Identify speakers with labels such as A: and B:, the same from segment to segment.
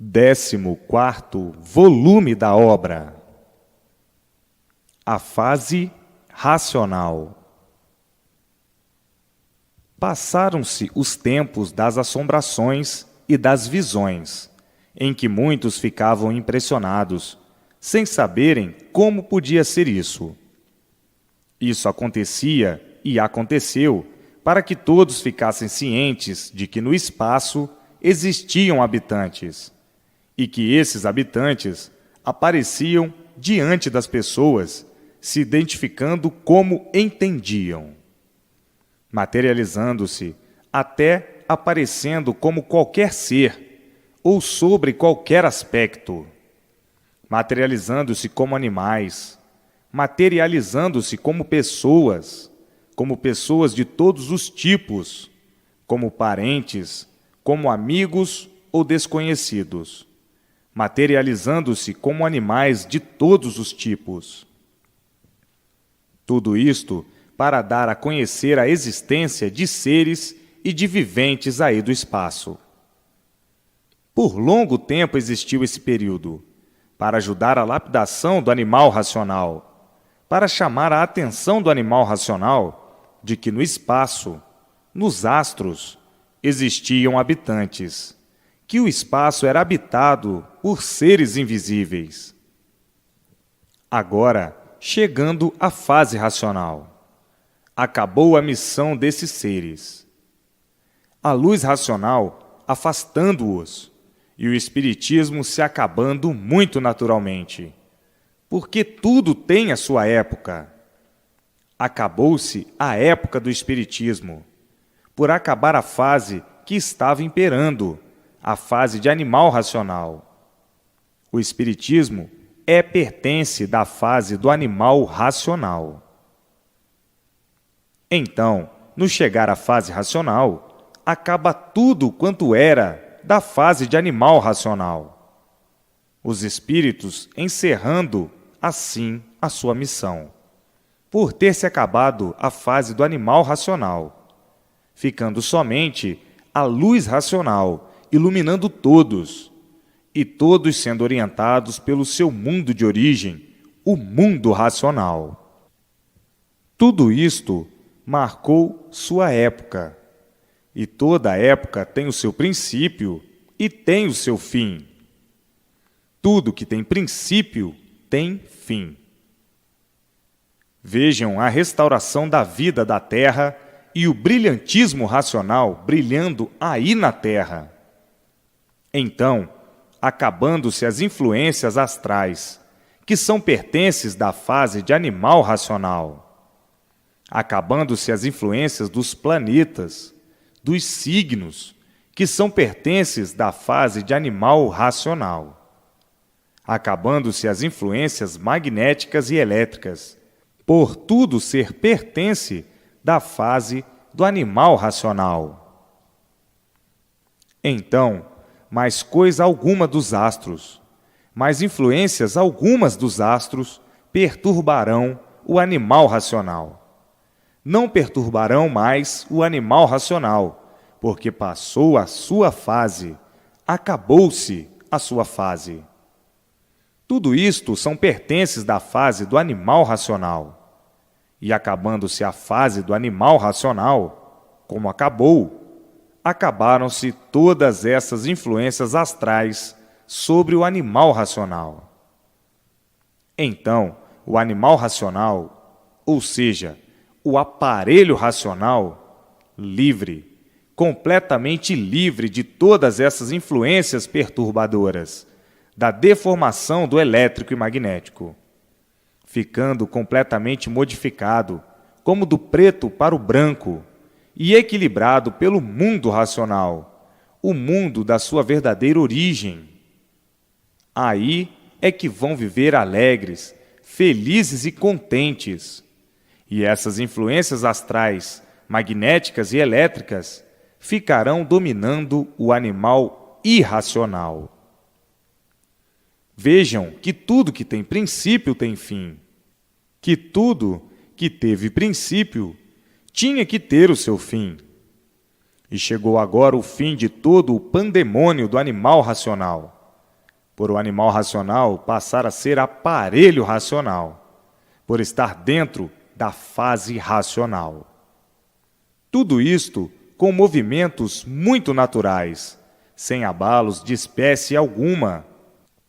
A: 14º volume da obra. A fase racional. Passaram-se os tempos das assombrações e das visões, em que muitos ficavam impressionados, sem saberem como podia ser isso. Isso acontecia e aconteceu para que todos ficassem cientes de que no espaço existiam habitantes, e que esses habitantes apareciam diante das pessoas, se identificando como entendiam, materializando-se até aparecendo como qualquer ser ou sobre qualquer aspecto, materializando-se como animais, materializando-se como pessoas de todos os tipos, como parentes, como amigos ou desconhecidos, materializando-se como animais de todos os tipos. Tudo isto para dar a conhecer a existência de seres e de viventes aí do espaço. Por longo tempo existiu esse período, para ajudar a lapidação do animal racional, para chamar a atenção do animal racional de que no espaço, nos astros, existiam habitantes, que o espaço era habitado por seres invisíveis. Agora, chegando à fase racional, acabou a missão desses seres. A luz racional afastando-os e o espiritismo se acabando muito naturalmente, porque tudo tem a sua época. Acabou-se a época do espiritismo, por acabar a fase que estava imperando, a fase de animal racional. O espiritismo pertence da fase do animal racional. Então, no chegar à fase racional, acaba tudo quanto era da fase de animal racional. Os espíritos encerrando, assim, a sua missão, por ter se acabado a fase do animal racional, ficando somente a luz racional iluminando todos, e todos sendo orientados pelo seu mundo de origem, o mundo racional. Tudo isto marcou sua época, e toda época tem o seu princípio e tem o seu fim. Tudo que tem princípio tem fim. Vejam a restauração da vida da Terra e o brilhantismo racional brilhando aí na Terra. Então, acabando-se as influências astrais, que são pertences da fase de animal racional, acabando-se as influências dos planetas, dos signos, que são pertences da fase de animal racional, acabando-se as influências magnéticas e elétricas, por tudo ser pertence da fase do animal racional. Então, mais coisa alguma dos astros, mais influências algumas dos astros perturbarão o animal racional. Não perturbarão mais o animal racional, porque passou a sua fase, acabou-se a sua fase. Tudo isto são pertences da fase do animal racional. E acabando-se a fase do animal racional, como acabou, acabaram-se todas essas influências astrais sobre o animal racional. Então, o animal racional, ou seja, o aparelho racional, livre, completamente livre de todas essas influências perturbadoras, da deformação do elétrico e magnético, ficando completamente modificado, como do preto para o branco, e equilibrado pelo mundo racional, o mundo da sua verdadeira origem. Aí é que vão viver alegres, felizes e contentes. E essas influências astrais, magnéticas e elétricas ficarão dominando o animal irracional. Vejam que tudo que tem princípio tem fim, que tudo que teve princípio tinha que ter o seu fim. E chegou agora o fim de todo o pandemônio do animal racional. por o animal racional passar a ser aparelho racional, por estar dentro da fase racional. Tudo isto com movimentos muito naturais, sem abalos de espécie alguma,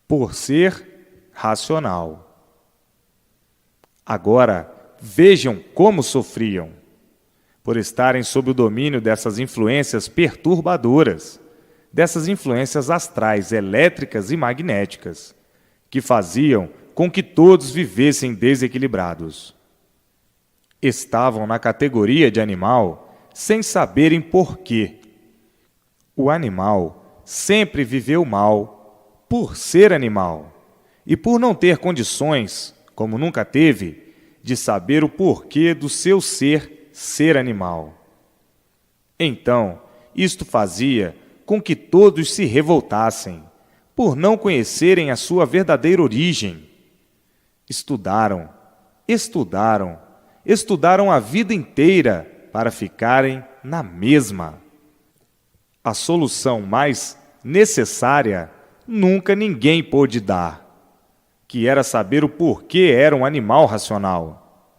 A: por ser racional. Agora, vejam como sofriam, por estarem sob o domínio dessas influências perturbadoras, dessas influências astrais, elétricas e magnéticas, que faziam com que todos vivessem desequilibrados. Estavam na categoria de animal sem saberem por quê. O animal sempre viveu mal por ser animal e por não ter condições, como nunca teve, de saber o porquê do seu ser animal. Então, isto fazia com que todos se revoltassem, por não conhecerem a sua verdadeira origem. Estudaram a vida inteira para ficarem na mesma. A solução mais necessária nunca ninguém pôde dar, que era saber o porquê era um animal racional.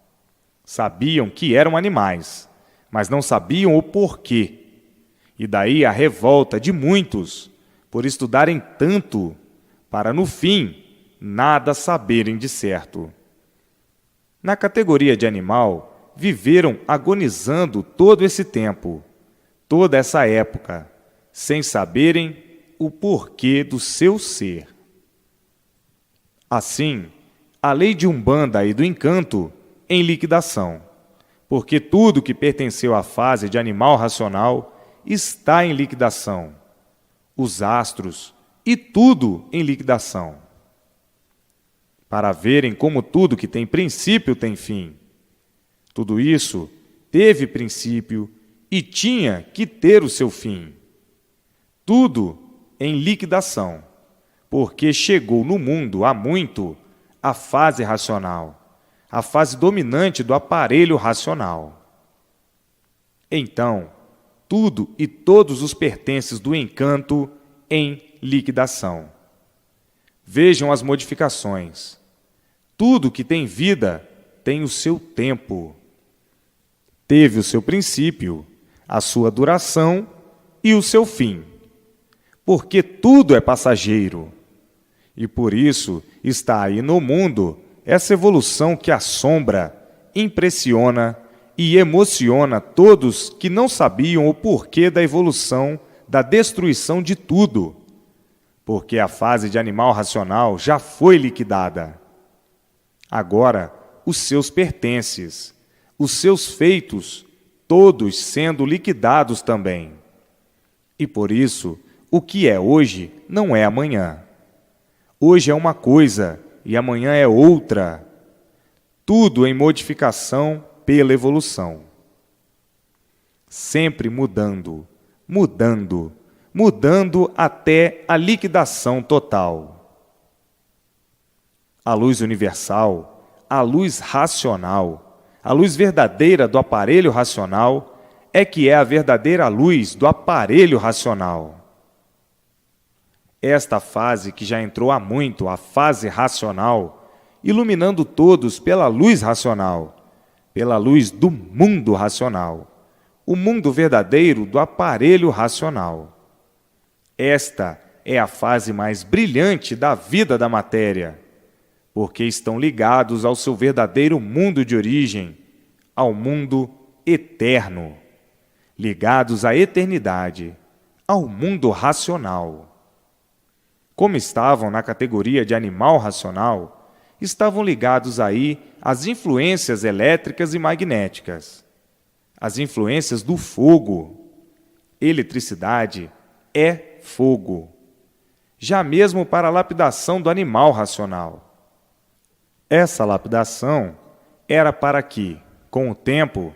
A: Sabiam que eram animais, mas não sabiam o porquê. E daí a revolta de muitos por estudarem tanto para, no fim, nada saberem de certo. Na categoria de animal, viveram agonizando todo esse tempo, toda essa época, sem saberem o porquê do seu ser. Assim, a lei de Umbanda e do encanto em liquidação, porque tudo que pertenceu à fase de animal racional está em liquidação, os astros e tudo em liquidação. Para verem como tudo que tem princípio tem fim. Tudo isso teve princípio e tinha que ter o seu fim. Tudo em liquidação, porque chegou no mundo há muito a fase racional, a fase dominante do aparelho racional. Então, tudo e todos os pertences do encanto em liquidação. Vejam as modificações. Tudo que tem vida tem o seu tempo. Teve o seu princípio, a sua duração e o seu fim. Porque tudo é passageiro. E por isso está aí no mundo essa evolução que assombra, impressiona e emociona todos que não sabiam o porquê da evolução, da destruição de tudo, porque a fase de animal racional já foi liquidada. Agora, os seus pertences, os seus feitos, todos sendo liquidados também. E por isso, o que é hoje não é amanhã. Hoje é uma coisa e amanhã é outra. Tudo em modificação pela evolução. Sempre mudando, mudando até a liquidação total. A luz universal, a luz racional, a luz verdadeira do aparelho racional é que é a verdadeira luz do aparelho racional. Esta fase que já entrou há muito, a fase racional, iluminando todos pela luz racional, pela luz do mundo racional, o mundo verdadeiro do aparelho racional. Esta é a fase mais brilhante da vida da matéria, porque estão ligados ao seu verdadeiro mundo de origem, ao mundo eterno, ligados à eternidade, ao mundo racional. Como estavam na categoria de animal racional, estavam ligados aí às influências elétricas e magnéticas, as influências do fogo. Eletricidade é fogo, já mesmo para a lapidação do animal racional. Essa lapidação era para que, com o tempo,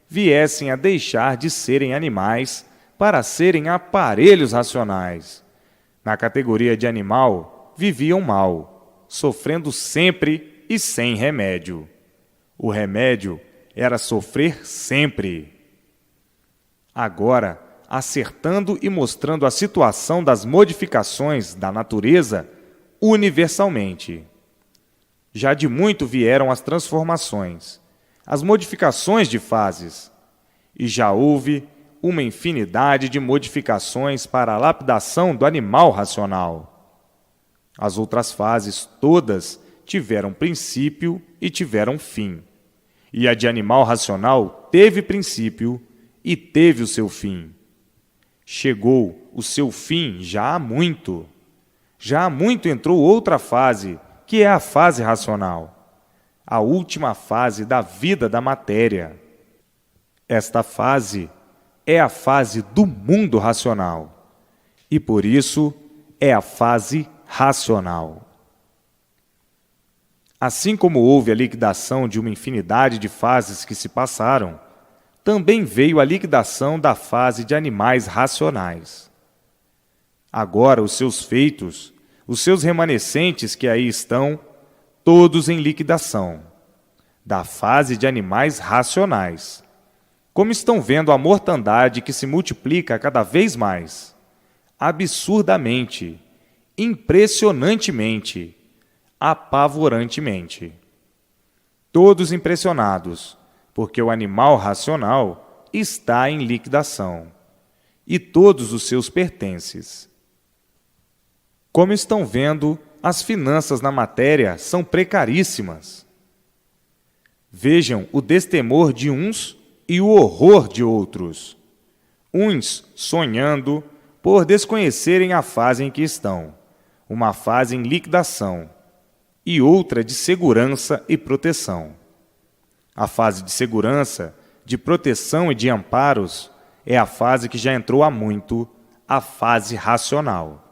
A: viessem a deixar de serem animais para serem aparelhos racionais. Na categoria de animal, viviam mal, sofrendo sempre e sem remédio. O remédio era sofrer sempre. Agora, acertando e mostrando a situação das modificações da natureza, universalmente. Já de muito vieram as transformações, as modificações de fases, e já houve uma infinidade de modificações para a lapidação do animal racional. As outras fases todas tiveram princípio e tiveram fim, e a de animal racional teve princípio e teve o seu fim. Chegou o seu fim já há muito. Já há muito entrou outra fase, que é a fase racional, a última fase da vida da matéria. Esta fase é a fase do mundo racional, e por isso é a fase racional. Assim como houve a liquidação de uma infinidade de fases que se passaram, também veio a liquidação da fase de animais racionais. Agora os seus feitos, os seus remanescentes que aí estão, todos em liquidação, da fase de animais racionais. Como estão vendo a mortandade que se multiplica cada vez mais, absurdamente, impressionantemente, apavorantemente. Todos impressionados, porque o animal racional está em liquidação, e todos os seus pertences. Como estão vendo, as finanças na matéria são precaríssimas. Vejam o destemor de uns e o horror de outros. Uns sonhando por desconhecerem a fase em que estão, uma fase em liquidação, e outra de segurança e proteção. A fase de segurança, de proteção e de amparos é a fase que já entrou há muito, a fase racional.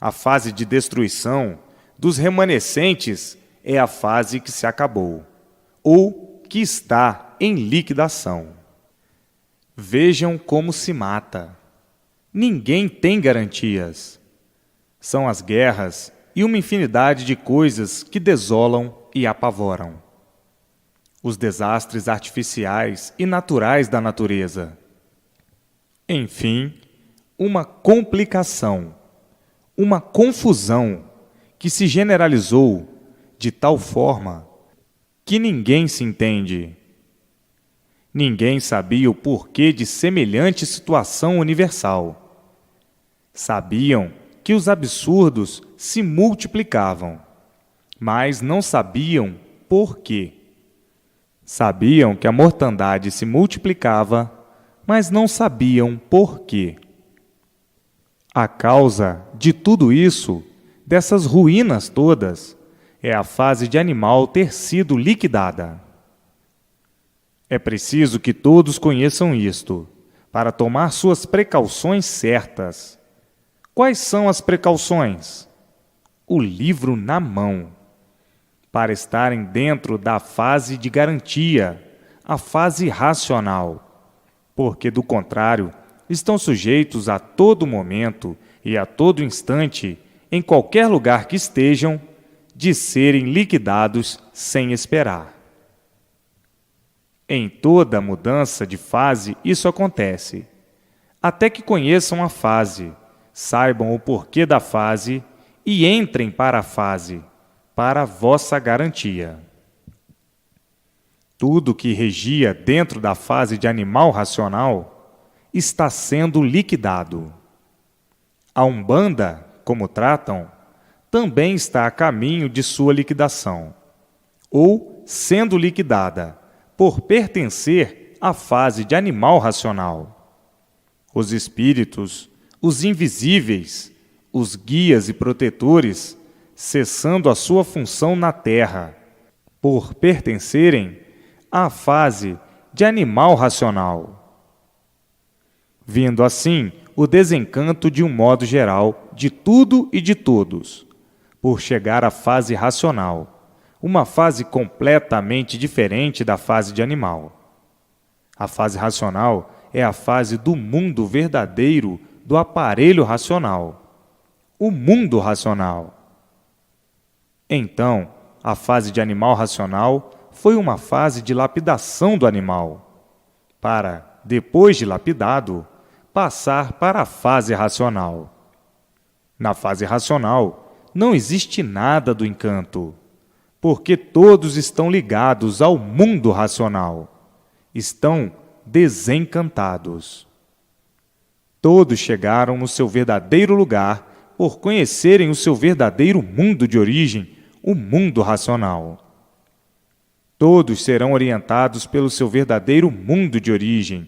A: A fase de destruição dos remanescentes é a fase que se acabou, ou que está em liquidação. Vejam como se mata. Ninguém tem garantias. São as guerras e uma infinidade de coisas que desolam e apavoram. Os desastres artificiais e naturais da natureza. Enfim, uma complicação, uma confusão que se generalizou de tal forma que ninguém se entende. Ninguém sabia o porquê de semelhante situação universal. Sabiam que os absurdos se multiplicavam, mas não sabiam por quê. Sabiam que a mortandade se multiplicava, mas não sabiam por quê. A causa de tudo isso, dessas ruínas todas, é a fase de animal ter sido liquidada. É preciso que todos conheçam isto, para tomar suas precauções certas. Quais são as precauções? O livro na mão, para estarem dentro da fase de garantia, a fase racional, porque, do contrário, estão sujeitos a todo momento e a todo instante, em qualquer lugar que estejam, de serem liquidados sem esperar. Em toda mudança de fase isso acontece, até que conheçam a fase, saibam o porquê da fase e entrem para a fase, para a vossa garantia. Tudo que regia dentro da fase de animal racional está sendo liquidado. A Umbanda, como tratam, também está a caminho de sua liquidação, ou sendo liquidada, por pertencer à fase de animal racional. Os espíritos, os invisíveis, os guias e protetores, cessando a sua função na Terra, por pertencerem à fase de animal racional. Vindo assim o desencanto de um modo geral de tudo e de todos, por chegar à fase racional, uma fase completamente diferente da fase de animal. A fase racional é a fase do mundo verdadeiro do aparelho racional, o mundo racional. Então, a fase de animal racional foi uma fase de lapidação do animal, para, depois de lapidado, passar para a fase racional. Na fase racional, não existe nada do encanto, porque todos estão ligados ao mundo racional, estão desencantados. Todos chegaram no seu verdadeiro lugar por conhecerem o seu verdadeiro mundo de origem, o mundo racional. Todos serão orientados pelo seu verdadeiro mundo de origem,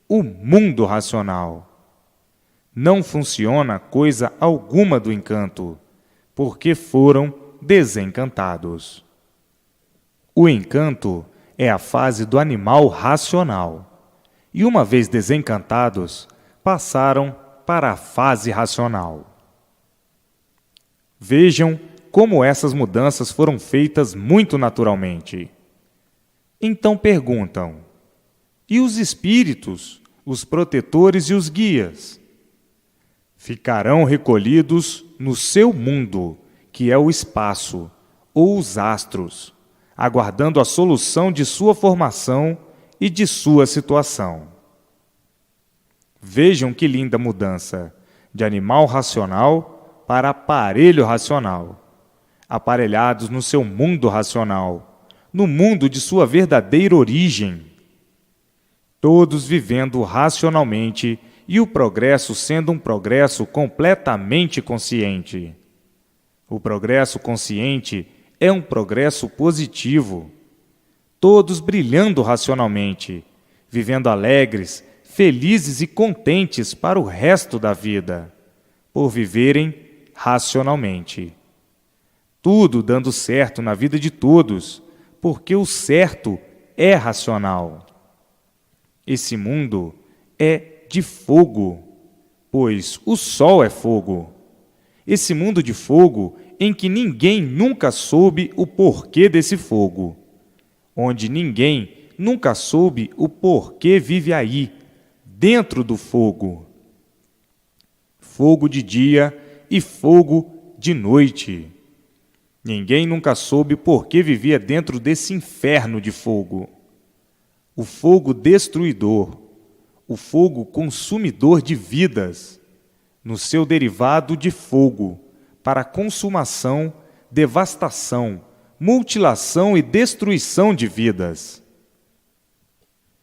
A: o mundo racional. Não funciona coisa alguma do encanto, porque foram desencantados. O encanto é a fase do animal racional, e uma vez desencantados, passaram para a fase racional. Vejam como essas mudanças foram feitas muito naturalmente. Então perguntam: e os espíritos, os protetores e os guias? Ficarão recolhidos no seu mundo, que é o espaço, ou os astros, aguardando a solução de sua formação e de sua situação. Vejam que linda mudança, de animal racional para aparelho racional, aparelhados no seu mundo racional, no mundo de sua verdadeira origem. Todos vivendo racionalmente e o progresso sendo um progresso completamente consciente. O progresso consciente é um progresso positivo. Todos brilhando racionalmente, vivendo alegres, felizes e contentes para o resto da vida, por viverem racionalmente. Tudo dando certo na vida de todos, porque o certo é racional. Esse mundo é de fogo, pois o sol é fogo. Esse mundo de fogo em que ninguém nunca soube o porquê desse fogo, onde ninguém nunca soube o porquê vive aí, dentro do fogo. Fogo de dia e fogo de noite. Ninguém nunca soube por que vivia dentro desse inferno de fogo. O fogo destruidor, o fogo consumidor de vidas, no seu derivado de fogo, para consumação, devastação, mutilação e destruição de vidas.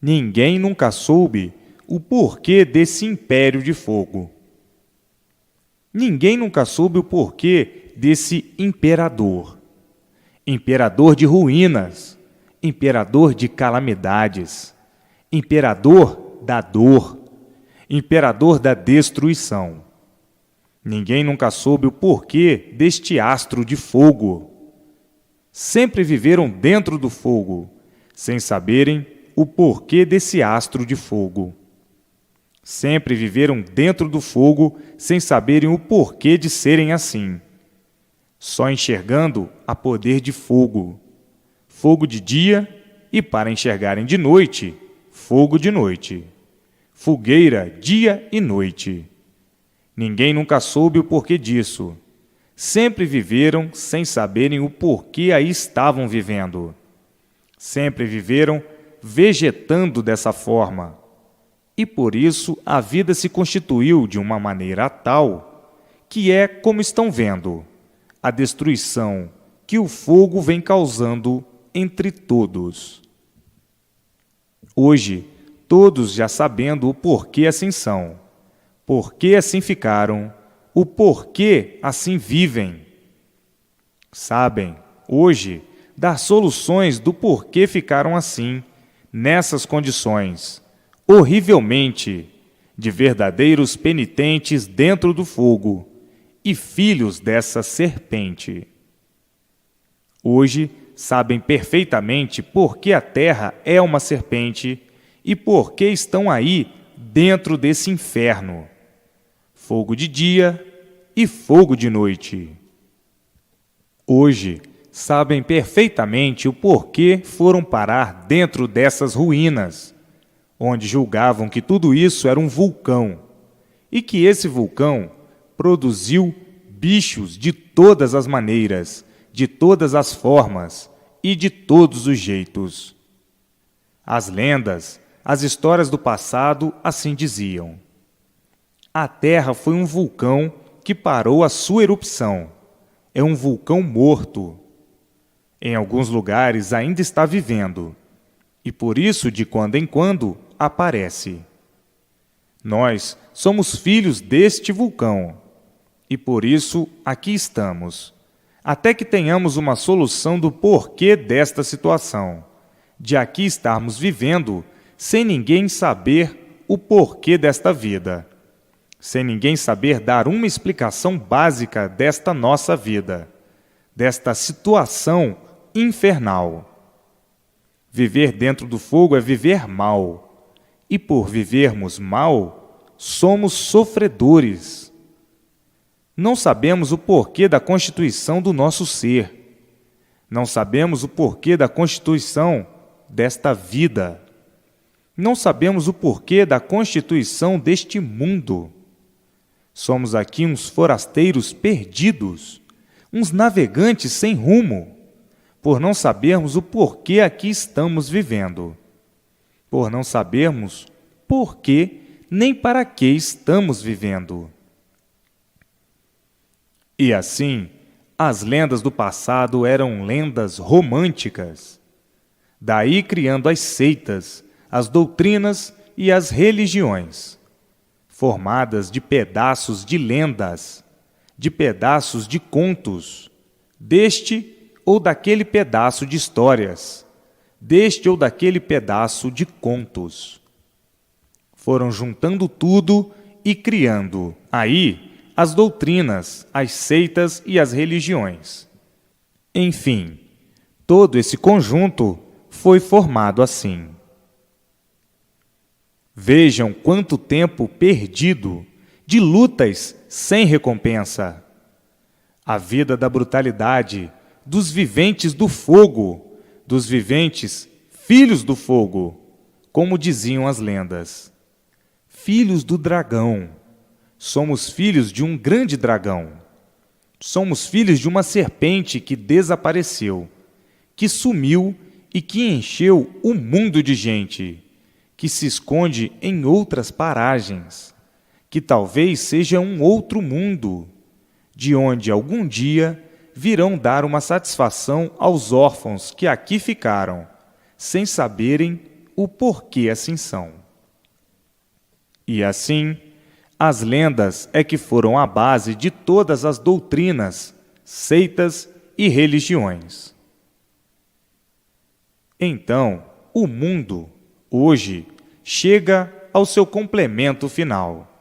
A: Ninguém nunca soube o porquê desse império de fogo. Ninguém nunca soube o porquê desse imperador. Imperador de ruínas, imperador de calamidades, imperador da dor, imperador da destruição. Ninguém nunca soube o porquê deste astro de fogo. Sempre viveram dentro do fogo, sem saberem o porquê desse astro de fogo. Sempre viveram dentro do fogo, sem saberem o porquê de serem assim. Só enxergando a poder de fogo. Fogo de dia e, para enxergarem de noite, fogo de noite. Fogueira, dia e noite. Ninguém nunca soube o porquê disso. Sempre viveram sem saberem o porquê aí estavam vivendo. Sempre viveram vegetando dessa forma. E por isso a vida se constituiu de uma maneira tal que é como estão vendo, a destruição que o fogo vem causando entre todos. Hoje, todos já sabendo o porquê assim são, porquê assim ficaram, o porquê assim vivem. Sabem, hoje, dar soluções do porquê ficaram assim, nessas condições, horrivelmente, de verdadeiros penitentes dentro do fogo e filhos dessa serpente. Hoje, sabem perfeitamente por que a terra é uma serpente e por que estão aí dentro desse inferno. Fogo de dia e fogo de noite. Hoje, sabem perfeitamente o porquê foram parar dentro dessas ruínas, onde julgavam que tudo isso era um vulcão, e que esse vulcão produziu bichos de todas as maneiras, de todas as formas e de todos os jeitos. As lendas, as histórias do passado assim diziam. A Terra foi um vulcão que parou a sua erupção. é um vulcão morto. Em alguns lugares ainda está vivendo, e por isso, de quando em quando, aparece. Nós somos filhos deste vulcão, e por isso aqui estamos, até que tenhamos uma solução do porquê desta situação, de aqui estarmos vivendo sem ninguém saber o porquê desta vida, sem ninguém saber dar uma explicação básica desta nossa vida, desta situação infernal. Viver dentro do fogo é viver mal, e por vivermos mal, somos sofredores. Não sabemos o porquê da constituição do nosso ser. Não sabemos o porquê da constituição desta vida. Não sabemos o porquê da constituição deste mundo. Somos aqui uns forasteiros perdidos, uns navegantes sem rumo, por não sabermos o porquê aqui estamos vivendo, por não sabermos porquê nem para que estamos vivendo. E assim, as lendas do passado eram lendas românticas, daí criando as seitas, as doutrinas e as religiões, formadas de pedaços de lendas, de pedaços de contos, deste ou daquele pedaço de histórias, deste ou daquele pedaço de contos. Foram juntando tudo e criando, aí, as doutrinas, as seitas e as religiões. Enfim, todo esse conjunto foi formado assim. Vejam quanto tempo perdido, de lutas sem recompensa. A vida da brutalidade, dos viventes do fogo, dos viventes filhos do fogo, como diziam as lendas. Filhos do dragão. Somos filhos de um grande dragão. Somos filhos de uma serpente que desapareceu, que sumiu e que encheu o mundo de gente, que se esconde em outras paragens, que talvez seja um outro mundo, de onde algum dia virão dar uma satisfação aos órfãos que aqui ficaram, sem saberem o porquê assim são. E assim, as lendas é que foram a base de todas as doutrinas, seitas e religiões. Então, o mundo, hoje, chega ao seu complemento final.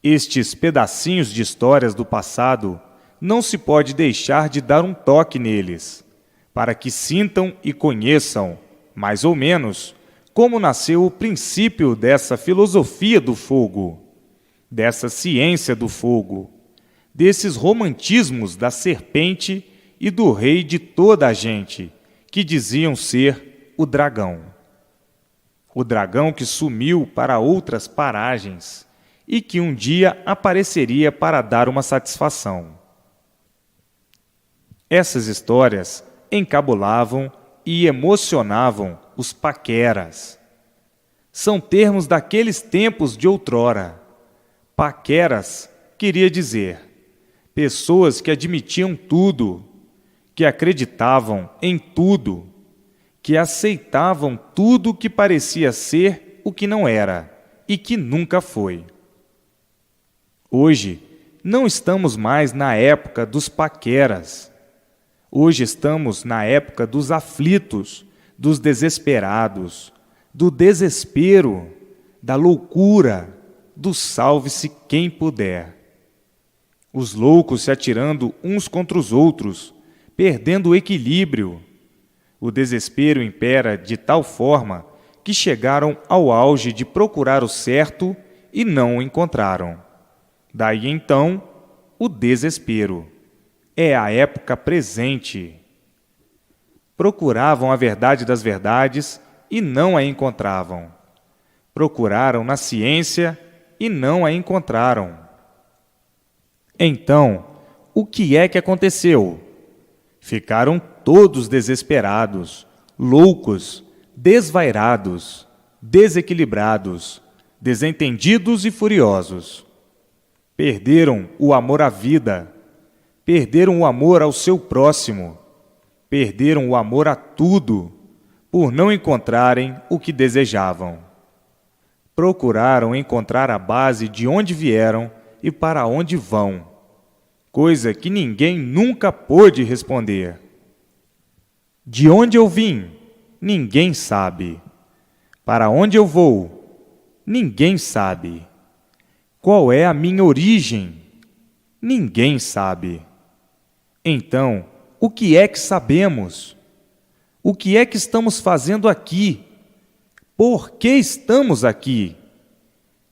A: Estes pedacinhos de histórias do passado não se pode deixar de dar um toque neles, para que sintam e conheçam, mais ou menos, como nasceu o princípio dessa filosofia do fogo, dessa ciência do fogo, desses romantismos da serpente e do rei de toda a gente, que diziam ser o dragão. O dragão que sumiu para outras paragens e que um dia apareceria para dar uma satisfação. Essas histórias encabulavam e emocionavam os paqueras. São termos daqueles tempos de outrora. Paqueras queria dizer pessoas que admitiam tudo, que acreditavam em tudo, que aceitavam tudo que parecia ser o que não era e que nunca foi. Hoje, não estamos mais na época dos paqueras. Hoje estamos na época dos aflitos, dos desesperados, do desespero, da loucura, do salve-se quem puder. Os loucos se atirando uns contra os outros, perdendo o equilíbrio. O desespero impera de tal forma que chegaram ao auge de procurar o certo e não o encontraram. Daí então, o desespero. É a época presente. Procuravam a verdade das verdades e não a encontravam. Procuraram na ciência e não a encontraram. Então, o que é que aconteceu? Ficaram todos desesperados, loucos, desvairados, desequilibrados, desentendidos e furiosos. Perderam o amor à vida, Perderam o amor ao seu próximo. Perderam o amor a tudo, por não encontrarem o que desejavam. Procuraram encontrar a base de onde vieram e para onde vão, coisa que ninguém nunca pôde responder. De onde eu vim? Ninguém sabe. Para onde eu vou? Ninguém sabe. Qual é a minha origem? Ninguém sabe. Então, o que é que sabemos? O que é que estamos fazendo aqui? Por que estamos aqui?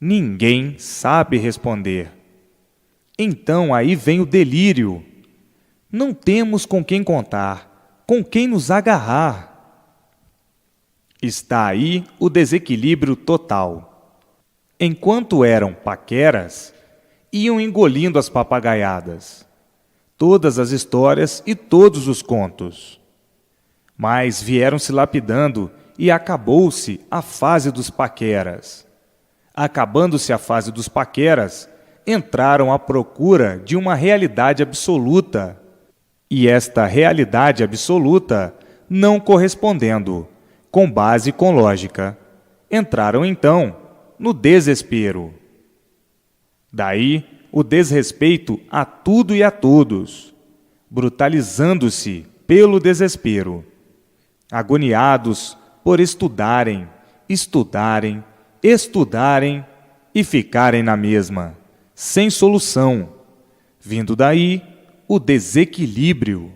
A: Ninguém sabe responder. Então aí vem o delírio. Não temos com quem contar, com quem nos agarrar. Está aí o desequilíbrio total. Enquanto eram paqueras, iam engolindo as papagaiadas, todas as histórias e todos os contos. Mas vieram se lapidando e acabou-se a fase dos paqueras. Acabando-se a fase dos paqueras, entraram à procura de uma realidade absoluta. E esta realidade absoluta, não correspondendo, com base e com lógica, entraram então no desespero. Daí o desrespeito a tudo e a todos, brutalizando-se pelo desespero, agoniados por estudarem, estudarem, estudarem e ficarem na mesma, sem solução, vindo daí o desequilíbrio.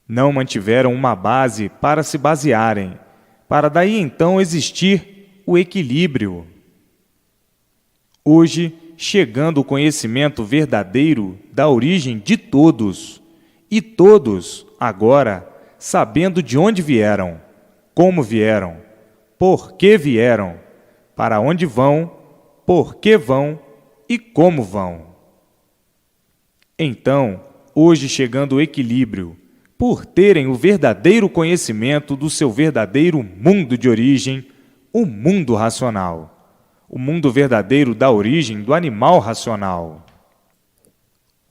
A: Não mantiveram uma base para se basearem, para daí então existir o equilíbrio. Hoje, chegando o conhecimento verdadeiro da origem de todos, e todos, agora, sabendo de onde vieram, como vieram, por que vieram, para onde vão, por que vão e como vão. Então, hoje chegando o equilíbrio, por terem o verdadeiro conhecimento do seu verdadeiro mundo de origem, o mundo racional, o mundo verdadeiro da origem do animal racional.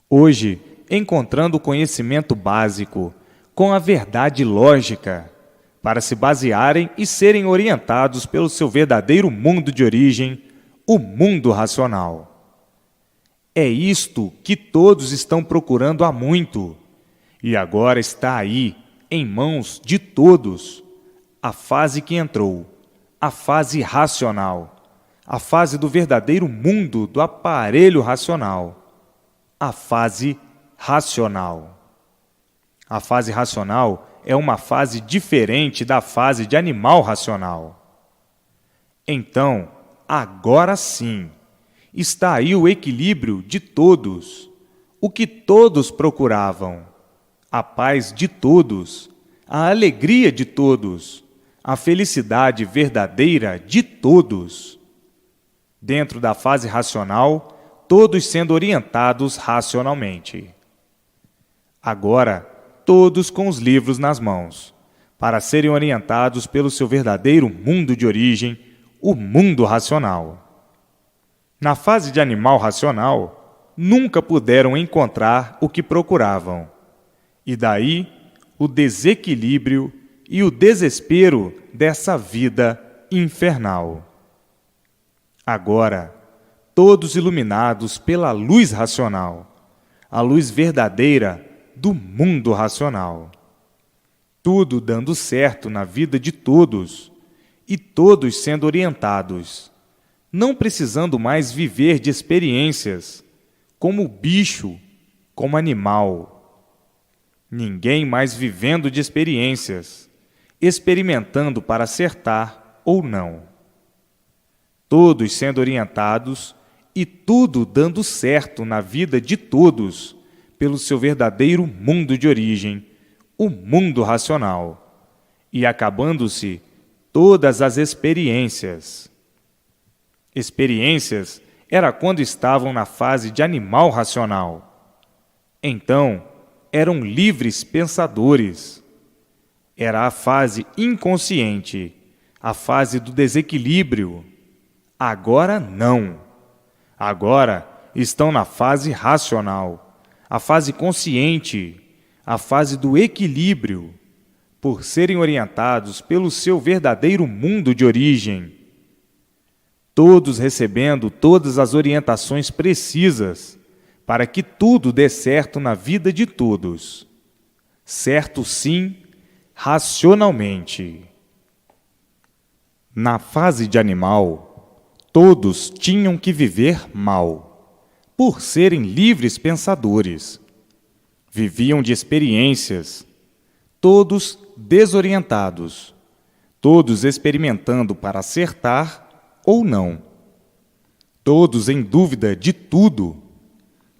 A: Hoje, encontrando o conhecimento básico, com a verdade lógica, para se basearem e serem orientados pelo seu verdadeiro mundo de origem, o mundo racional. É isto que todos estão procurando há muito, e agora está aí, em mãos de todos, a fase que entrou, a fase racional, a fase do verdadeiro mundo do aparelho racional, a fase racional. A fase racional é uma fase diferente da fase de animal racional. Então, agora sim, está aí o equilíbrio de todos, o que todos procuravam, a paz de todos, a alegria de todos, a felicidade verdadeira de todos. Dentro da fase racional, todos sendo orientados racionalmente. Agora, todos com os livros nas mãos, para serem orientados pelo seu verdadeiro mundo de origem, o mundo racional. Na fase de animal racional, nunca puderam encontrar o que procuravam, e daí o desequilíbrio e o desespero dessa vida infernal. Agora, todos iluminados pela luz racional, a luz verdadeira do mundo racional. Tudo dando certo na vida de todos, e todos sendo orientados, não precisando mais viver de experiências, como bicho, como animal. Ninguém mais vivendo de experiências, experimentando para acertar ou não. Todos sendo orientados e tudo dando certo na vida de todos, pelo seu verdadeiro mundo de origem, o mundo racional, e acabando-se todas as experiências. Experiências era quando estavam na fase de animal racional. Então, eram livres pensadores. Era a fase inconsciente, a fase do desequilíbrio. Agora não. Agora estão na fase racional, a fase consciente, a fase do equilíbrio, por serem orientados pelo seu verdadeiro mundo de origem, todos recebendo todas as orientações precisas para que tudo dê certo na vida de todos. Certo, sim, racionalmente. Na fase de animal, todos tinham que viver mal, por serem livres pensadores. Viviam de experiências, todos desorientados, todos experimentando para acertar ou não. Todos em dúvida de tudo,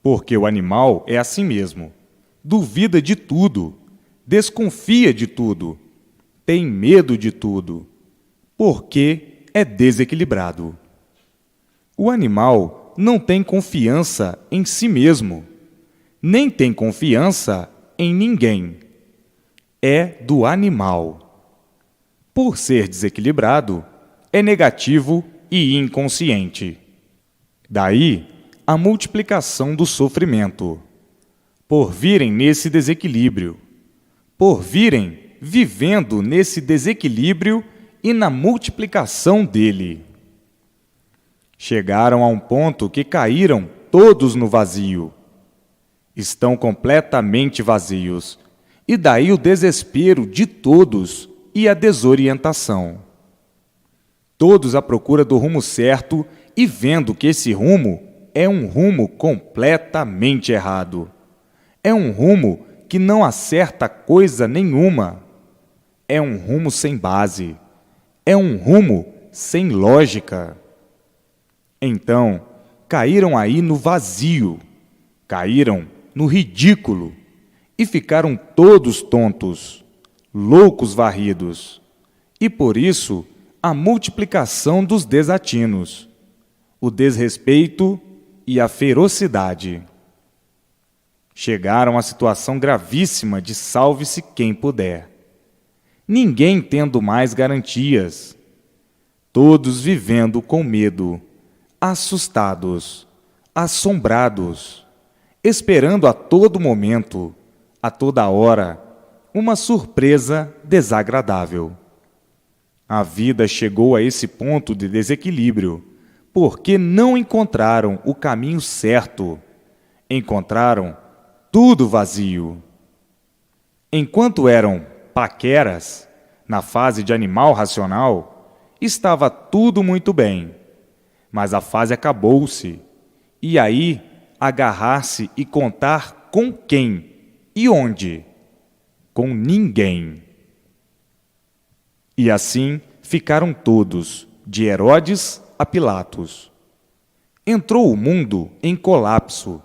A: porque o animal é assim mesmo. Duvida de tudo, desconfia de tudo, tem medo de tudo, porque é desequilibrado. O animal não tem confiança em si mesmo, nem tem confiança em ninguém. É do animal. Por ser desequilibrado, é negativo e inconsciente. Daí a multiplicação do sofrimento, por virem nesse desequilíbrio, por virem vivendo nesse desequilíbrio e na multiplicação dele. Chegaram a um ponto que caíram todos no vazio. Estão completamente vazios, e daí o desespero de todos e a desorientação. Todos à procura do rumo certo e vendo que esse rumo é um rumo completamente errado. É um rumo que não acerta coisa nenhuma. É um rumo sem base. É um rumo sem lógica. Então, caíram aí no vazio, caíram no ridículo e ficaram todos tontos, loucos varridos. E por isso, a multiplicação dos desatinos, o desrespeito e a ferocidade. Chegaram à situação gravíssima de salve-se quem puder. Ninguém tendo mais garantias. Todos vivendo com medo, assustados, assombrados, esperando a todo momento, a toda hora, uma surpresa desagradável. A vida chegou a esse ponto de desequilíbrio, porque não encontraram o caminho certo. Encontraram tudo vazio. Enquanto eram paqueras, na fase de animal racional, estava tudo muito bem. Mas a fase acabou-se. E aí, agarrar-se e contar com quem e onde? Com ninguém. E assim ficaram todos, de Herodes a Pilatos. Entrou o mundo em colapso,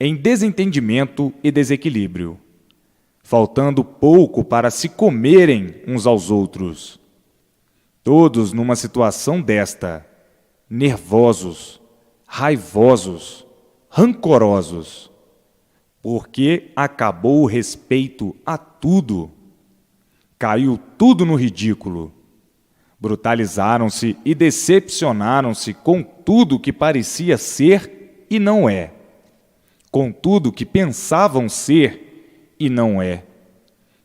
A: em desentendimento e desequilíbrio, faltando pouco para se comerem uns aos outros. Todos numa situação desta, nervosos, raivosos, rancorosos, porque acabou o respeito a tudo. Caiu tudo no ridículo. Brutalizaram-se e decepcionaram-se com tudo que parecia ser e não é, com tudo que pensavam ser e não é,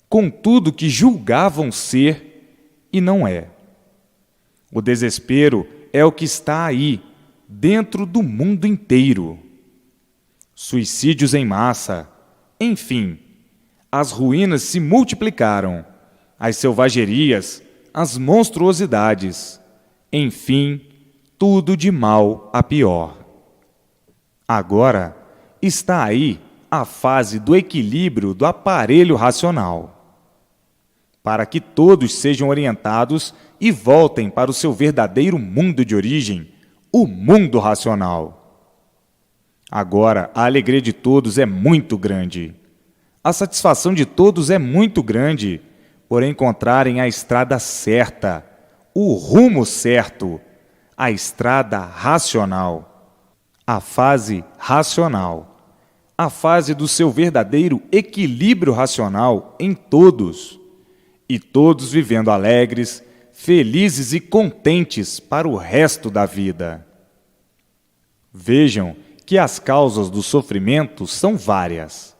A: com tudo que julgavam ser e não é. O desespero é o que está aí, dentro do mundo inteiro. Suicídios em massa, enfim, as ruínas se multiplicaram, as selvagerias, as monstruosidades, enfim, tudo de mal a pior. Agora está aí a fase do equilíbrio do aparelho racional, para que todos sejam orientados e voltem para o seu verdadeiro mundo de origem, o mundo racional. Agora, a alegria de todos é muito grande. A satisfação de todos é muito grande por encontrarem a estrada certa, o rumo certo, a estrada racional, a fase racional, a fase do seu verdadeiro equilíbrio racional em todos, e todos vivendo alegres, felizes e contentes para o resto da vida. Vejam que as causas do sofrimento são várias,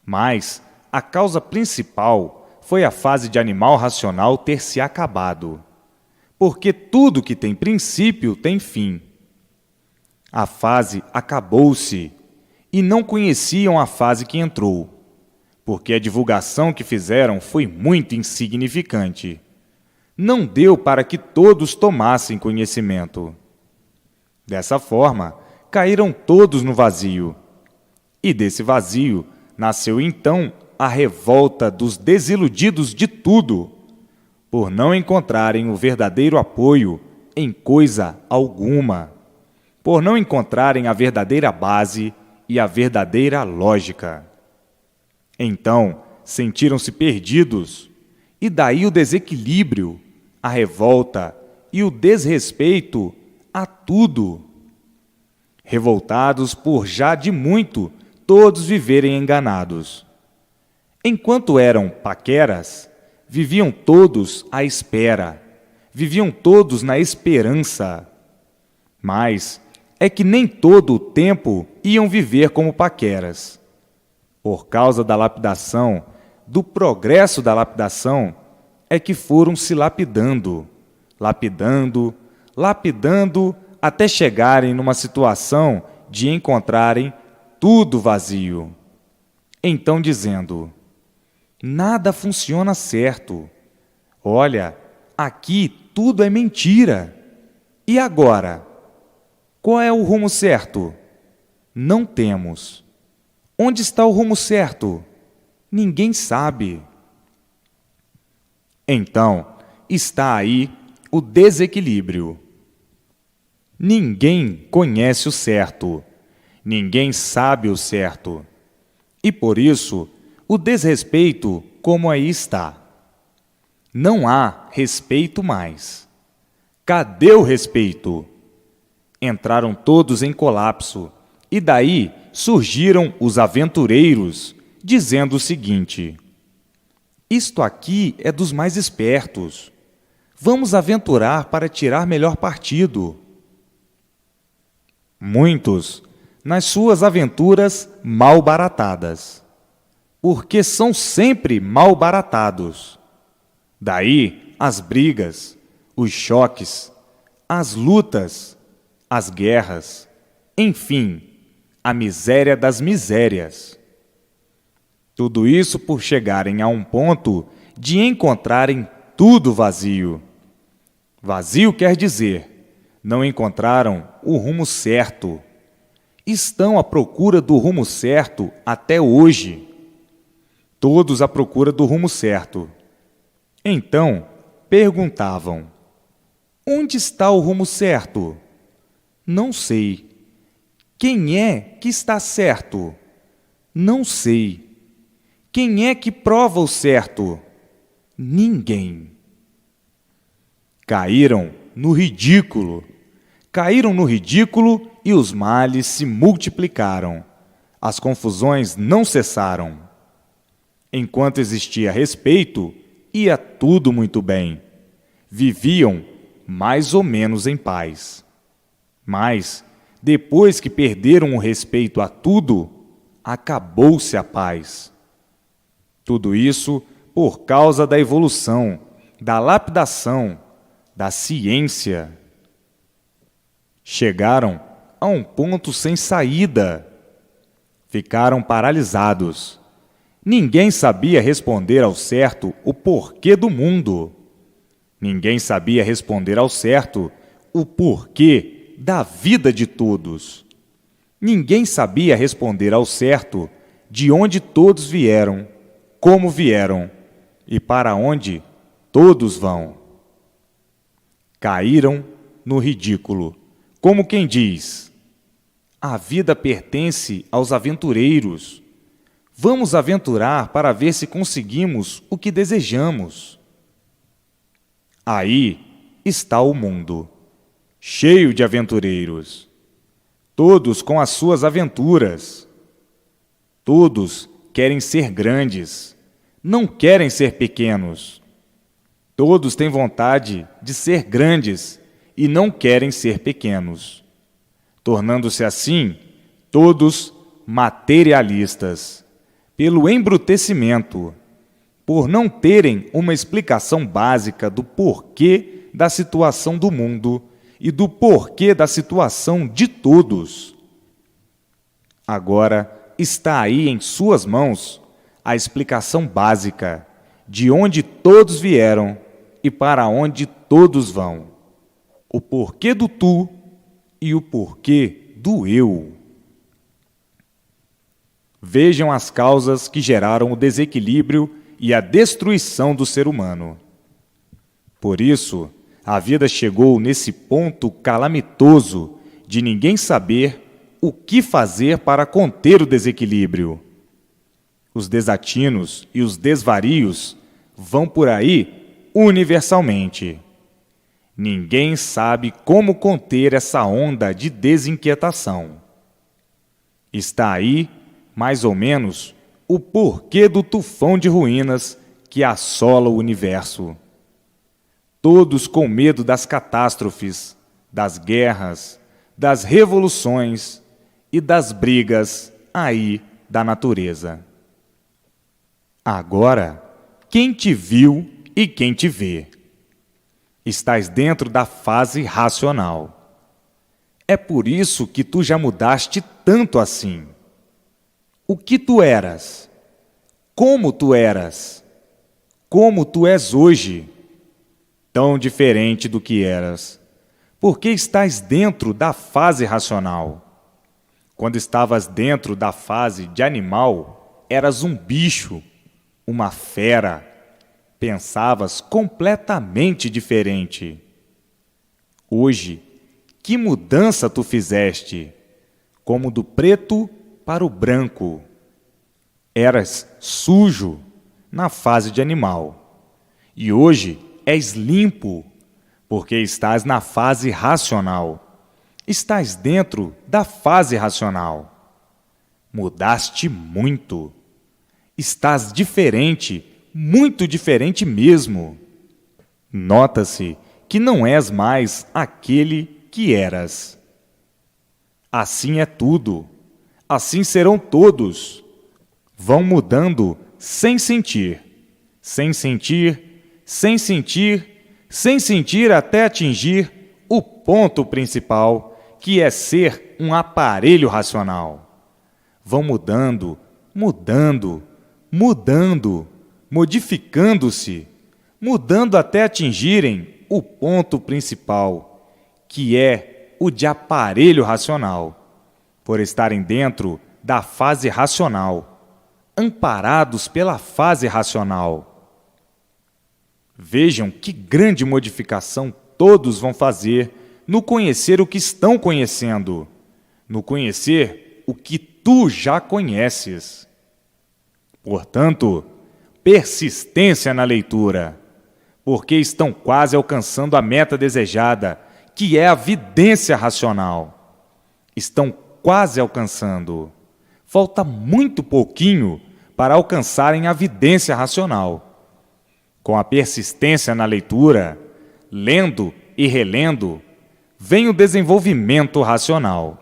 A: mas a causa principal foi a fase de animal racional ter se acabado, porque tudo que tem princípio tem fim. A fase acabou-se e não conheciam a fase que entrou, porque a divulgação que fizeram foi muito insignificante. Não deu para que todos tomassem conhecimento. Dessa forma, caíram todos no vazio. E desse vazio nasceu então a revolta dos desiludidos de tudo, por não encontrarem o verdadeiro apoio em coisa alguma, por não encontrarem a verdadeira base e a verdadeira lógica. Então, sentiram-se perdidos, e daí o desequilíbrio, a revolta e o desrespeito a tudo. Revoltados por já de muito todos viverem enganados. Enquanto eram paqueras, viviam todos à espera, viviam todos na esperança. Mas é que nem todo o tempo iam viver como paqueras. Por causa da lapidação, do progresso da lapidação, é que foram se lapidando, lapidando, lapidando, até chegarem numa situação de encontrarem tudo vazio. Então dizendo, nada funciona certo. Olha, aqui tudo é mentira. E agora? Qual é o rumo certo? Não temos. Onde está o rumo certo? Ninguém sabe. Então, está aí o desequilíbrio. Ninguém conhece o certo. Ninguém sabe o certo. E por isso, o desrespeito, como aí está. Não há respeito mais. Cadê o respeito? Entraram todos em colapso, e daí surgiram os aventureiros, dizendo o seguinte: isto aqui é dos mais espertos. Vamos aventurar para tirar melhor partido. Muitos, nas suas aventuras mal baratadas, porque são sempre mal baratados. Daí as brigas, os choques, as lutas, as guerras, enfim, a miséria das misérias. Tudo isso por chegarem a um ponto de encontrarem tudo vazio. Vazio quer dizer, não encontraram o rumo certo. Estão à procura do rumo certo até hoje. Todos à procura do rumo certo. Então, perguntavam, onde está o rumo certo? Não sei. Quem é que está certo? Não sei. Quem é que prova o certo? Ninguém. Caíram no ridículo. Caíram no ridículo e os males se multiplicaram. As confusões não cessaram. Enquanto existia respeito, ia tudo muito bem. Viviam mais ou menos em paz. Mas, depois que perderam o respeito a tudo, acabou-se a paz. Tudo isso por causa da evolução, da lapidação, da ciência. Chegaram a um ponto sem saída. Ficaram paralisados. Ninguém sabia responder ao certo o porquê do mundo. Ninguém sabia responder ao certo o porquê da vida de todos. Ninguém sabia responder ao certo de onde todos vieram, como vieram e para onde todos vão. Caíram no ridículo, como quem diz: a vida pertence aos aventureiros. Vamos aventurar para ver se conseguimos o que desejamos. Aí está o mundo, cheio de aventureiros, todos com as suas aventuras. Todos querem ser grandes, não querem ser pequenos. Todos têm vontade de ser grandes e não querem ser pequenos, tornando-se assim todos materialistas, pelo embrutecimento, por não terem uma explicação básica do porquê da situação do mundo e do porquê da situação de todos. Agora está aí em suas mãos a explicação básica de onde todos vieram e para onde todos vão. O porquê do tu e o porquê do eu. Vejam as causas que geraram o desequilíbrio e a destruição do ser humano. Por isso, a vida chegou nesse ponto calamitoso de ninguém saber o que fazer para conter o desequilíbrio. Os desatinos e os desvarios vão por aí universalmente. Ninguém sabe como conter essa onda de desinquietação. Está aí, mais ou menos, o porquê do tufão de ruínas que assola o universo. Todos com medo das catástrofes, das guerras, das revoluções e das brigas aí da natureza. Agora, quem te viu e quem te vê? Estás dentro da fase racional. É por isso que tu já mudaste tanto assim. O que tu eras? Como tu eras? Como tu és hoje? Tão diferente do que eras. Porque estás dentro da fase racional. Quando estavas dentro da fase de animal, eras um bicho, uma fera. Pensavas completamente diferente. Hoje, que mudança tu fizeste? Como do preto para o branco. Eras sujo na fase de animal. E hoje és limpo, porque estás na fase racional. Estás dentro da fase racional. Mudaste muito. Estás diferente, muito diferente mesmo. Nota-se que não és mais aquele que eras. Assim é tudo. Assim serão todos. Vão mudando sem sentir, sem sentir, sem sentir, sem sentir até atingir o ponto principal, que é ser um aparelho racional. Vão mudando, mudando, mudando, modificando-se, mudando até atingirem o ponto principal, que é o de aparelho racional, por estarem dentro da fase racional, amparados pela fase racional. Vejam que grande modificação todos vão fazer no conhecer o que estão conhecendo, no conhecer o que tu já conheces. Portanto, persistência na leitura, porque estão quase alcançando a meta desejada, que é a vidência racional. Estão quase alcançando. Falta muito pouquinho para alcançarem a vidência racional. Com a persistência na leitura, lendo e relendo, vem o desenvolvimento racional.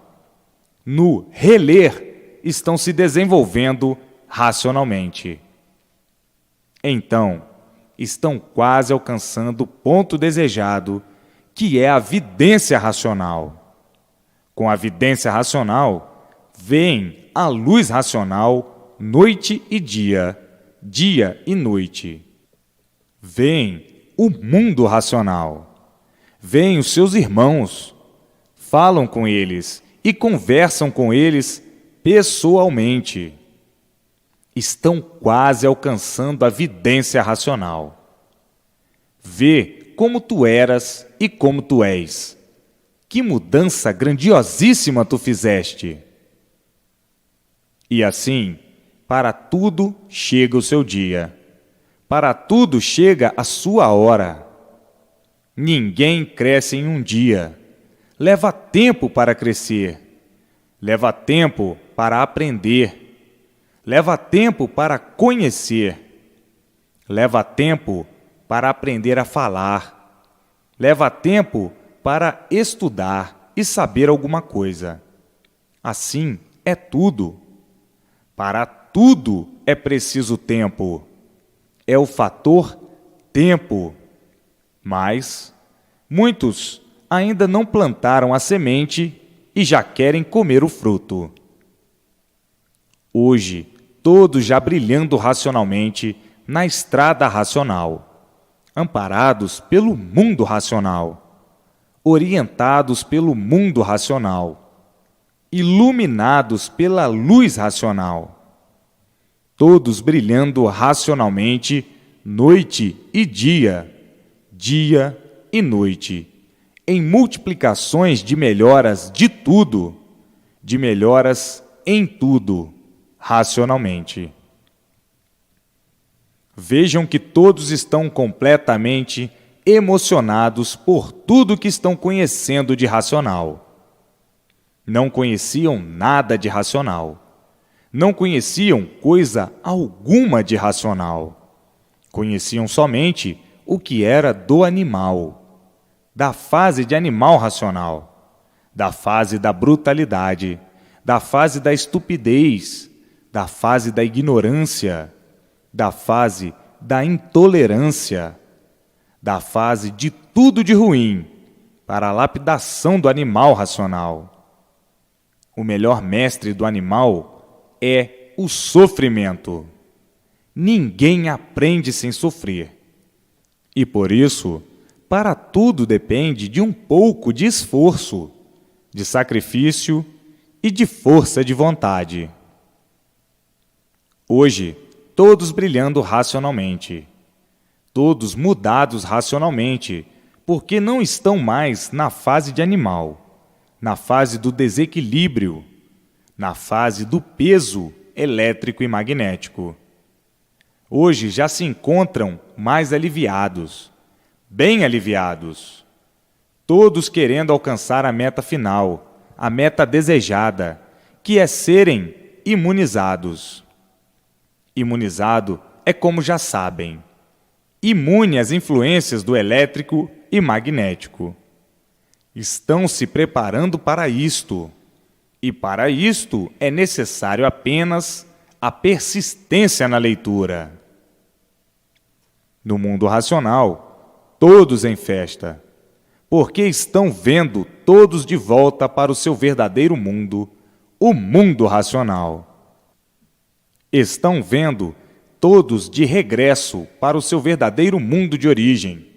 A: No reler, estão se desenvolvendo racionalmente. Então, estão quase alcançando o ponto desejado, que é a vidência racional. Com a vidência racional, veem a luz racional noite e dia, dia e noite. Veem o mundo racional. Veem os seus irmãos, falam com eles e conversam com eles pessoalmente. Estão quase alcançando a vidência racional. Vê como tu eras e como tu és. Que mudança grandiosíssima tu fizeste! E assim, para tudo chega o seu dia. Para tudo chega a sua hora. Ninguém cresce em um dia. Leva tempo para crescer. Leva tempo para aprender. Leva tempo para conhecer. Leva tempo para aprender a falar. Leva tempo para estudar e saber alguma coisa. Assim é tudo. Para tudo é preciso tempo. É o fator tempo. Mas muitos ainda não plantaram a semente e já querem comer o fruto. Hoje, todos já brilhando racionalmente na estrada racional, amparados pelo mundo racional, orientados pelo mundo racional, iluminados pela luz racional, todos brilhando racionalmente noite e dia, dia e noite, em multiplicações de melhoras de tudo, de melhoras em tudo, racionalmente. Vejam que todos estão completamente emocionados por tudo que estão conhecendo de racional. Não conheciam nada de racional. Não conheciam coisa alguma de racional. Conheciam somente o que era do animal, da fase de animal racional, da fase da brutalidade, da fase da estupidez, da fase da ignorância, da fase da intolerância, da fase de tudo de ruim, para a lapidação do animal racional. O melhor mestre do animal é o sofrimento. Ninguém aprende sem sofrer. E por isso, para tudo depende de um pouco de esforço, de sacrifício e de força de vontade. Hoje, todos brilhando racionalmente, todos mudados racionalmente, porque não estão mais na fase de animal, na fase do desequilíbrio, na fase do peso elétrico e magnético. Hoje já se encontram mais aliviados, bem aliviados, todos querendo alcançar a meta final, a meta desejada, que é serem imunizados. Imunizado é como já sabem, imune às influências do elétrico e magnético. Estão se preparando para isto, e para isto é necessário apenas a persistência na leitura. No mundo racional, todos em festa, porque estão vendo todos de volta para o seu verdadeiro mundo, o mundo racional. Estão vendo todos de regresso para o seu verdadeiro mundo de origem,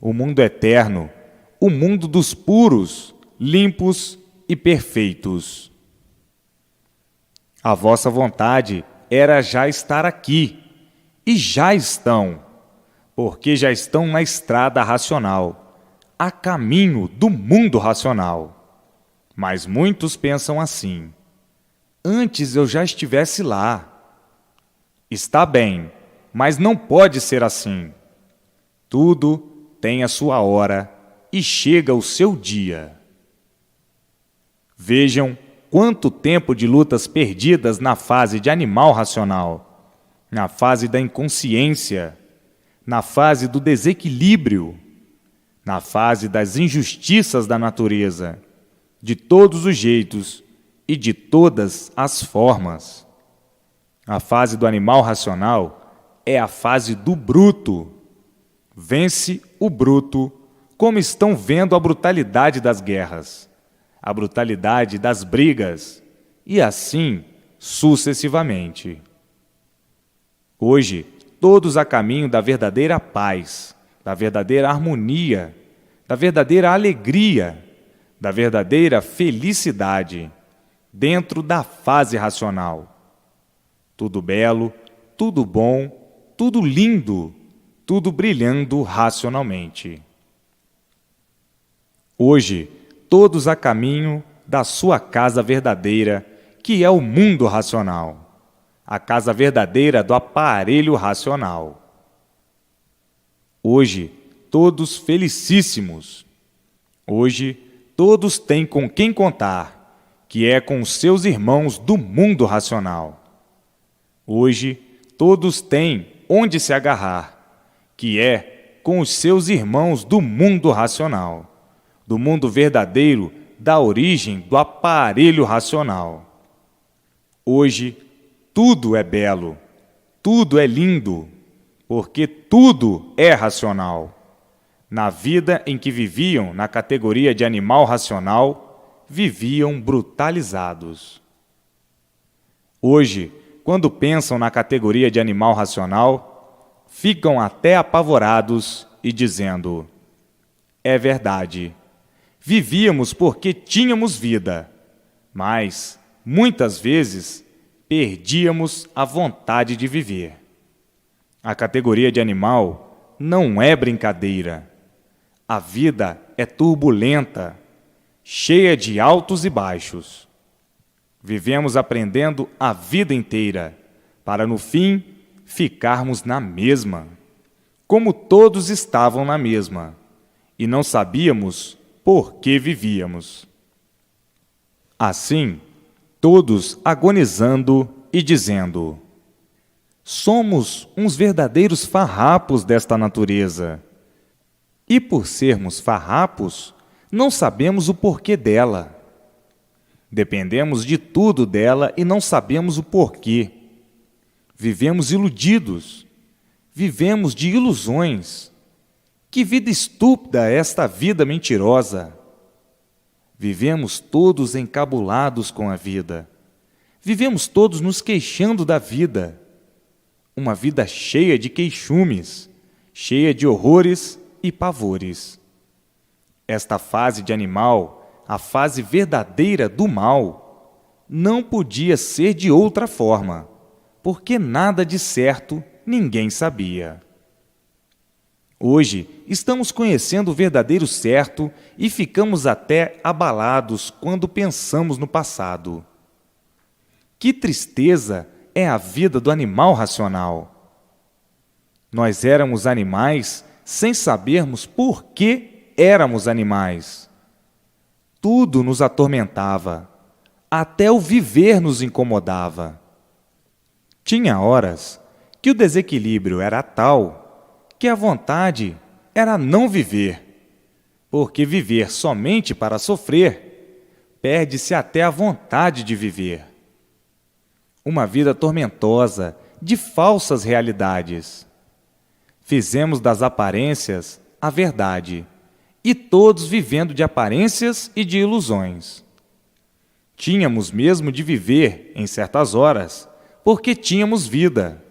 A: o mundo eterno, o mundo dos puros, limpos e perfeitos. A vossa vontade era já estar aqui, e já estão, porque já estão na estrada racional, a caminho do mundo racional. Mas muitos pensam assim: antes eu já estivesse lá. Está bem, mas não pode ser assim. Tudo tem a sua hora e chega o seu dia. Vejam quanto tempo de lutas perdidas na fase de animal racional, na fase da inconsciência, na fase do desequilíbrio, na fase das injustiças da natureza, de todos os jeitos e de todas as formas. A fase do animal racional é a fase do bruto. Vence o bruto, como estão vendo a brutalidade das guerras, a brutalidade das brigas, e assim sucessivamente. Hoje, todos a caminho da verdadeira paz, da verdadeira harmonia, da verdadeira alegria, da verdadeira felicidade, dentro da fase racional. Tudo belo, tudo bom, tudo lindo, tudo brilhando racionalmente. Hoje, todos a caminho da sua casa verdadeira, que é o mundo racional, a casa verdadeira do aparelho racional. Hoje, todos felicíssimos. Hoje, todos têm com quem contar, que é com os seus irmãos do mundo racional. Hoje, todos têm onde se agarrar, que é com os seus irmãos do mundo racional, do mundo verdadeiro, da origem do aparelho racional. Hoje, tudo é belo, tudo é lindo, porque tudo é racional. Na vida em que viviam na categoria de animal racional, viviam brutalizados. Hoje, quando pensam na categoria de animal racional, ficam até apavorados e dizendo: é verdade, vivíamos porque tínhamos vida, mas, muitas vezes, perdíamos a vontade de viver. A categoria de animal não é brincadeira. A vida é turbulenta, cheia de altos e baixos. Vivemos aprendendo a vida inteira, para no fim ficarmos na mesma, como todos estavam na mesma, e não sabíamos por que vivíamos. Assim, todos agonizando e dizendo: somos uns verdadeiros farrapos desta natureza. E por sermos farrapos, não sabemos o porquê dela. Dependemos de tudo dela e não sabemos o porquê. Vivemos iludidos, vivemos de ilusões. Que vida estúpida é esta vida mentirosa! Vivemos todos encabulados com a vida. Vivemos todos nos queixando da vida. Uma vida cheia de queixumes, cheia de horrores e pavores. Esta fase de animal, a fase verdadeira do mal, não podia ser de outra forma, porque nada de certo ninguém sabia. Hoje, estamos conhecendo o verdadeiro certo e ficamos até abalados quando pensamos no passado. Que tristeza é a vida do animal racional! Nós éramos animais sem sabermos por que éramos animais. Tudo nos atormentava, até o viver nos incomodava. Tinha horas que o desequilíbrio era tal que a vontade era não viver, porque viver somente para sofrer, perde-se até a vontade de viver. Uma vida tormentosa, de falsas realidades. Fizemos das aparências a verdade, e todos vivendo de aparências e de ilusões. Tínhamos mesmo de viver em certas horas, porque tínhamos vida,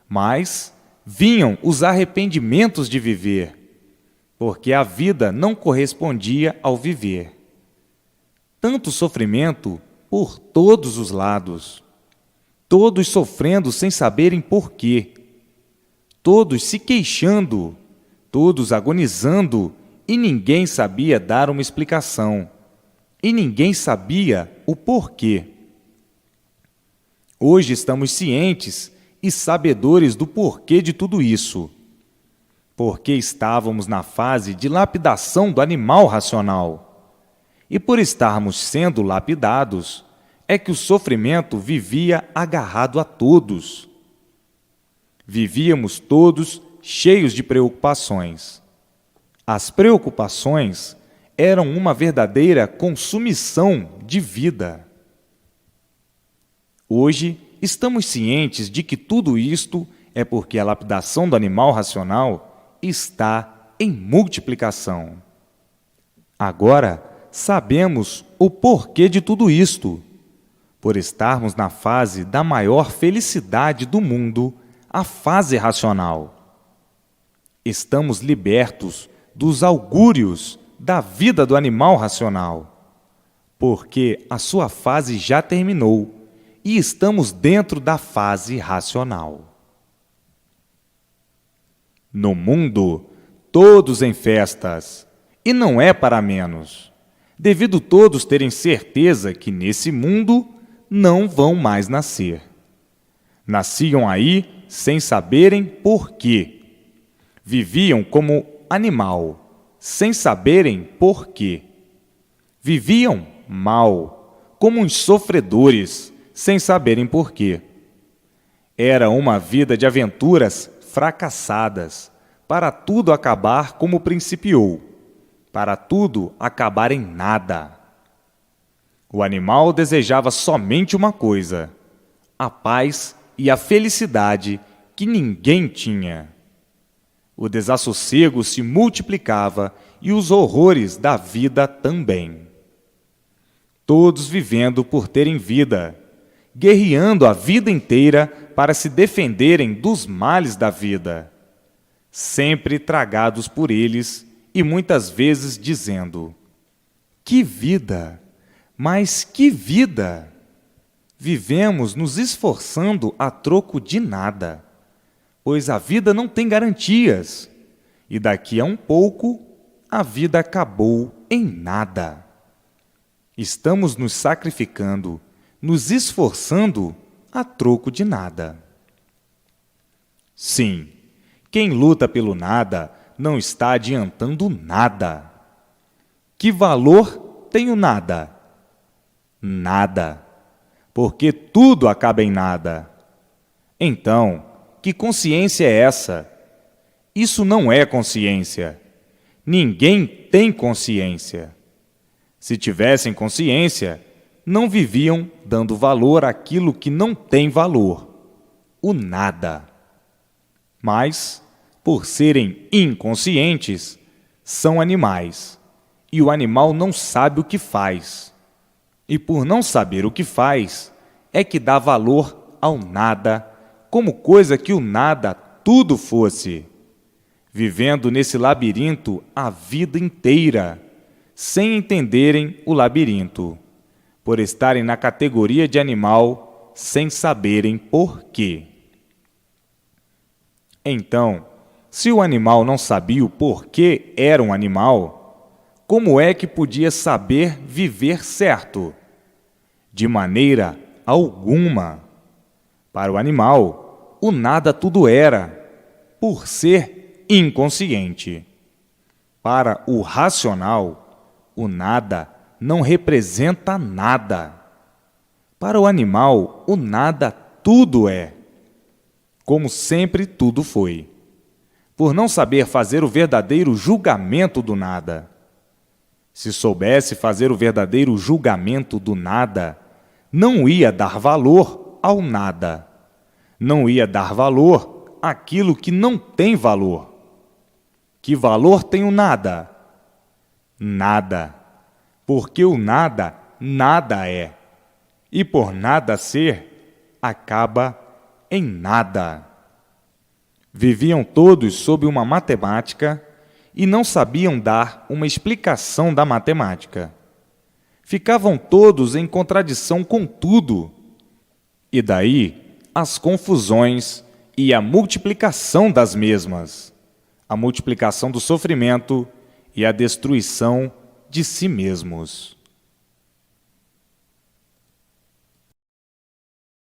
A: mas vinham os arrependimentos de viver, porque a vida não correspondia ao viver. Tanto sofrimento por todos os lados, todos sofrendo sem saberem por quê, todos se queixando, todos agonizando, e ninguém sabia dar uma explicação, e ninguém sabia o porquê. Hoje estamos cientes e sabedores do porquê de tudo isso, porque estávamos na fase de lapidação do animal racional, e por estarmos sendo lapidados, é que o sofrimento vivia agarrado a todos. Vivíamos todos cheios de preocupações. As preocupações eram uma verdadeira consumição de vida. Hoje, estamos cientes de que tudo isto é porque a lapidação do animal racional está em multiplicação. Agora, sabemos o porquê de tudo isto, por estarmos na fase da maior felicidade do mundo, a fase racional. Estamos libertos dos augúrios da vida do animal racional, porque a sua fase já terminou e estamos dentro da fase racional. No mundo, todos em festas, e não é para menos, devido todos terem certeza que nesse mundo não vão mais nascer. Nasciam aí sem saberem por quê. Viviam como animal, sem saberem por quê. Viviam mal, como uns sofredores, sem saberem por quê. Era uma vida de aventuras fracassadas, para tudo acabar como principiou, para tudo acabar em nada. O animal desejava somente uma coisa, a paz e a felicidade que ninguém tinha. O desassossego se multiplicava e os horrores da vida também. Todos vivendo por terem vida, guerreando a vida inteira para se defenderem dos males da vida, sempre tragados por eles e muitas vezes dizendo: que vida! Mas que vida! Vivemos nos esforçando a troco de nada, pois a vida não tem garantias, e daqui a um pouco a vida acabou em nada. Estamos nos sacrificando, nos esforçando a troco de nada. Sim, quem luta pelo nada não está adiantando nada. Que valor tem o nada? Nada, porque tudo acaba em nada. Então, que consciência é essa? Isso não é consciência. Ninguém tem consciência. Se tivessem consciência, não viviam dando valor àquilo que não tem valor, o nada. Mas, por serem inconscientes, são animais, e o animal não sabe o que faz. E por não saber o que faz, é que dá valor ao nada, como coisa que o nada tudo fosse, vivendo nesse labirinto a vida inteira, sem entenderem o labirinto, por estarem na categoria de animal, sem saberem por quê. Então, se o animal não sabia o porquê era um animal, como é que podia saber viver certo? De maneira alguma. Para o animal, o nada tudo era, por ser inconsciente. Para o racional, o nada não representa nada. Para o animal, o nada tudo é, como sempre tudo foi, por não saber fazer o verdadeiro julgamento do nada. Se soubesse fazer o verdadeiro julgamento do nada, não ia dar valor ao nada. Não ia dar valor àquilo que não tem valor. Que valor tem o nada? Nada. Porque o nada, nada é. E por nada ser, acaba em nada. Viviam todos sob uma matemática e não sabiam dar uma explicação da matemática. Ficavam todos em contradição com tudo. E daí as confusões e a multiplicação das mesmas, a multiplicação do sofrimento e a destruição de si mesmos.